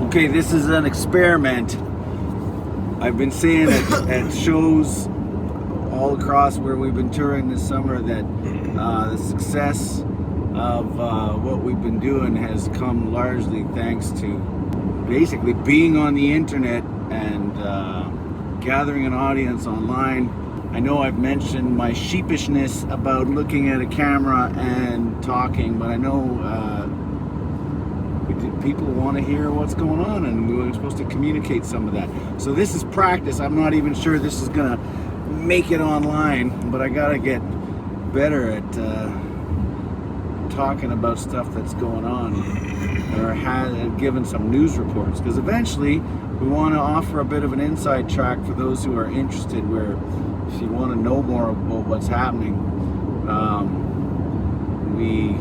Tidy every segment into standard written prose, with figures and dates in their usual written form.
Okay, this is an experiment. I've been saying at shows all across where we've been touring this summer that the success of what we've been doing has come largely thanks to basically being on the internet and gathering an audience online. I know I've mentioned my sheepishness about looking at a camera and talking, but I know people want to hear what's going on, and we were supposed to communicate some of that. So this is practice. I'm not even sure this is gonna make it online, but I gotta get better at talking about stuff that's going on, or given some news reports, because eventually we want to offer a bit of an inside track for those who are interested, where if you want to know more about what's happening, we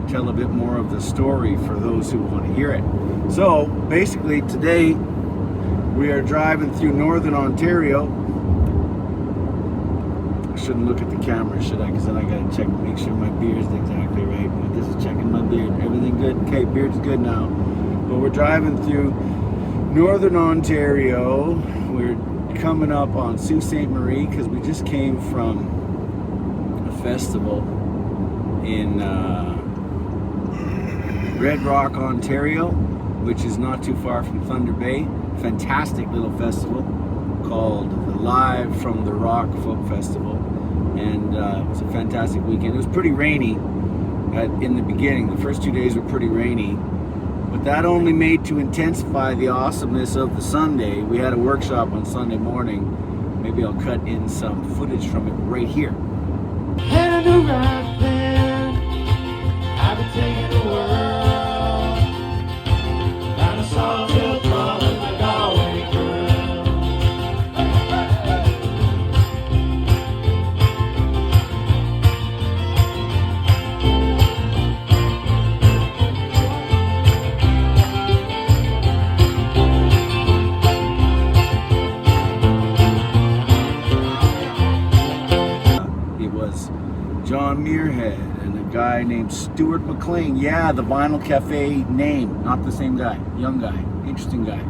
tell a bit more of the story for those who want to hear it. So basically today we are driving through northern Ontario. I shouldn't look at the camera, should I? Because then I gotta check, make sure my beard's exactly right. This is checking my beard. Everything good? Okay, beard's good now. But we're driving through northern Ontario. We're coming up on Sault Ste. Marie because we just came from a festival in Red Rock, Ontario, which is not too far from Thunder Bay. Fantastic little festival called the Live from the Rock Folk Festival, and it was a fantastic weekend. It was pretty rainy in the beginning. The first 2 days were pretty rainy, but that only made to intensify the awesomeness of the Sunday. We had a workshop on Sunday morning. Maybe I'll cut in some footage from it right here. I've been taking the world. It was John Muirhead and a guy named Stuart McLean. Yeah, the Vinyl Cafe name, not the same guy. Young guy, interesting guy,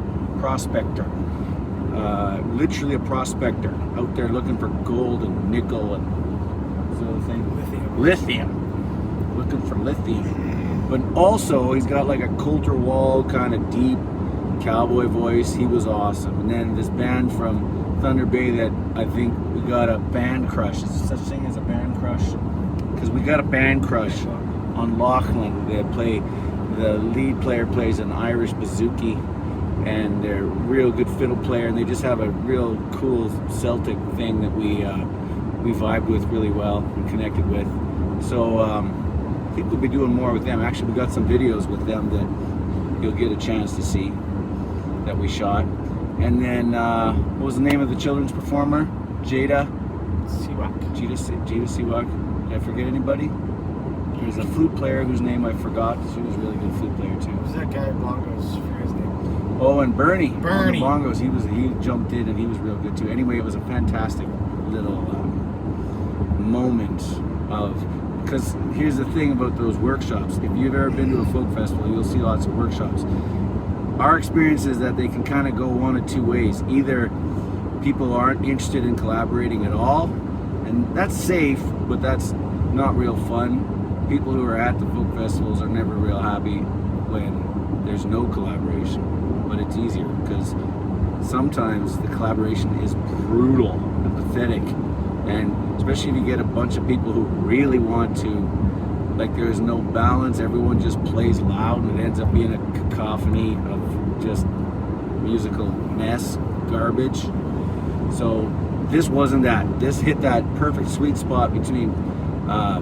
prospector. Literally a prospector out there looking for gold and nickel and what's the other thing? Lithium. Looking for lithium. But also he's got like a Coulter Wall kind of deep cowboy voice. He was awesome. And then this band from Thunder Bay that I think we got a band crush. Is there such thing as a band crush? Because we got a band crush on Lachlan. They play, the lead player plays an Irish bouzouki, and they're a real good fiddle player, and they just have a real cool Celtic thing that we vibed with really well and connected with. So I think we'll be doing more with them. Actually, we got some videos with them that you'll get a chance to see that we shot. And then, what was the name of the children's performer? Jada Siwak. Jada Siwak. Did I forget anybody? There's a flute player whose name I forgot. She was a really good flute player too. Who's that guy at Bongos? I forget his name. Oh, and Bernie. On the Bernie. bongos. He jumped in and he was real good too. Anyway, it was a fantastic little moment of, because here's the thing about those workshops. If you've ever been to a folk festival, you'll see lots of workshops. Our experience is that they can kind of go one of two ways. Either people aren't interested in collaborating at all, and that's safe, but that's not real fun. People who are at the folk festivals are never real happy when there's no collaboration, but it's easier because sometimes the collaboration is brutal and pathetic, and especially if you get a bunch of people who really want to, like, there's no balance, everyone just plays loud and it ends up being a cacophony of just musical mess, garbage. So this wasn't that. This hit that perfect sweet spot between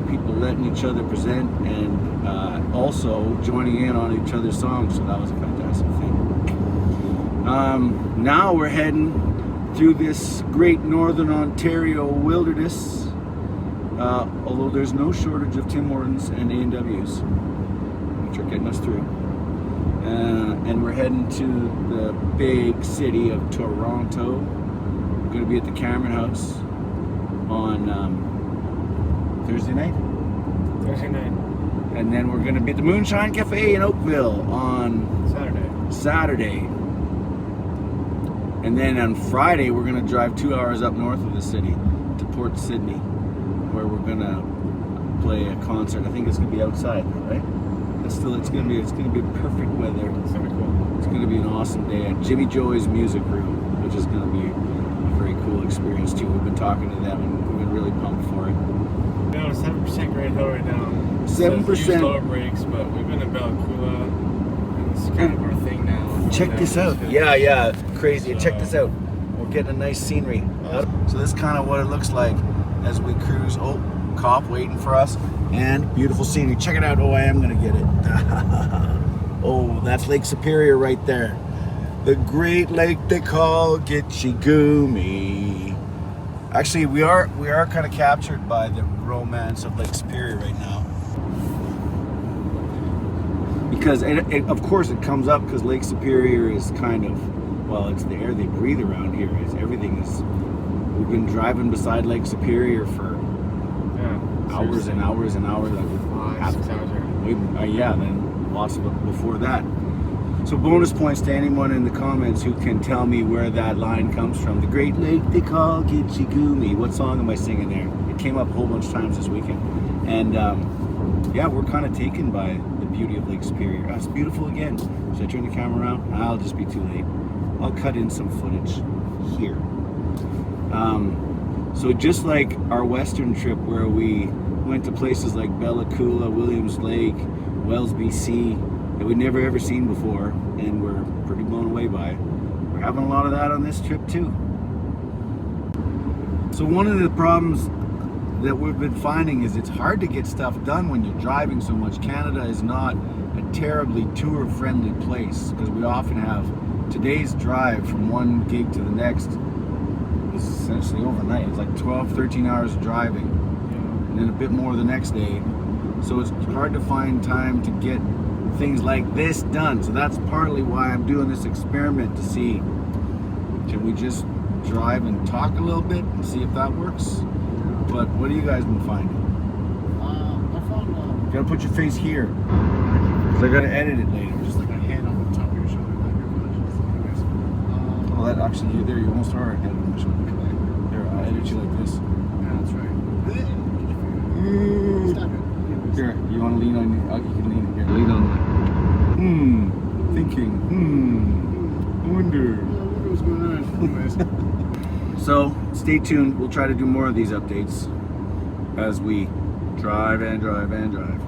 people letting each other present and also joining in on each other's songs. So that was a fantastic thing. Now we're heading through this great northern Ontario wilderness, although there's no shortage of Tim Hortons and A&Ws, which are getting us through. And we're heading to the big city of Toronto. We're going to be at the Cameron House on Thursday night. And then we're going to be at the Moonshine Cafe in Oakville on Saturday. And then on Friday, we're going to drive 2 hours up north of the city to Port Sydney, where we're going to play a concert. I think it's going to be outside, right? It's going to be perfect weather. It's gonna be cool. It's going to be an awesome day at Jimmy Joy's Music Room, which is going to be a very cool experience too. We've been talking to them and we've been really pumped for it. You know, 7% Great Hill right now. 7%. Use lower brakes, but we've been in Bella Coola, and it's kind of our thing now. Check this out. Yeah, crazy. Check this out. We're getting a nice scenery. So this is kind of what it looks like as we cruise. Oh, cop waiting for us. And beautiful scenery. Check it out. Oh, I am going to get it. Oh, that's Lake Superior right there. The great lake they call Gitche Gumee. Actually, we are kind of captured by the romance of Lake Superior right now. Because, of course, it comes up because Lake Superior is kind of, well, it's the air they breathe around here. We've been driving beside Lake Superior for hours and hours and hours. 5, 6 hours. Then lots of it before that. So bonus points to anyone in the comments who can tell me where that line comes from. The great lake they call Gitche Gumee. What song am I singing there? It came up a whole bunch of times this weekend. And we're kind of taken by the beauty of Lake Superior. It's beautiful again. Should I turn the camera around? I'll just be too late. I'll cut in some footage here. So just like our western trip where we went to places like Bella Coola, Williams Lake, Wells, BC, that we'd never ever seen before and we're pretty blown away by, we're having a lot of that on this trip too. So one of the problems that we've been finding is it's hard to get stuff done when you're driving so much. Canada is not a terribly tour-friendly place because we often have today's drive from one gig to the next is essentially overnight. It's like 12, 13 hours of driving and then a bit more the next day. So it's hard to find time to get things like this done. So that's partly why I'm doing this experiment to see, can we just drive and talk a little bit and see if that works? But what have you guys been finding? I found You gotta put your face here, because I gotta edit it later. just like a hand on the top of your shoulder, like your butt. Oh, that actually, you almost are ahead of my shoulder. Here, I'll edit you like this. Yeah, that's right. Stop it. Here, you wanna lean on, you can lean here, lean on that. Thinking, I wonder. I wonder what's going on. Anyways. So stay tuned. We'll try to do more of these updates as we drive and drive and drive.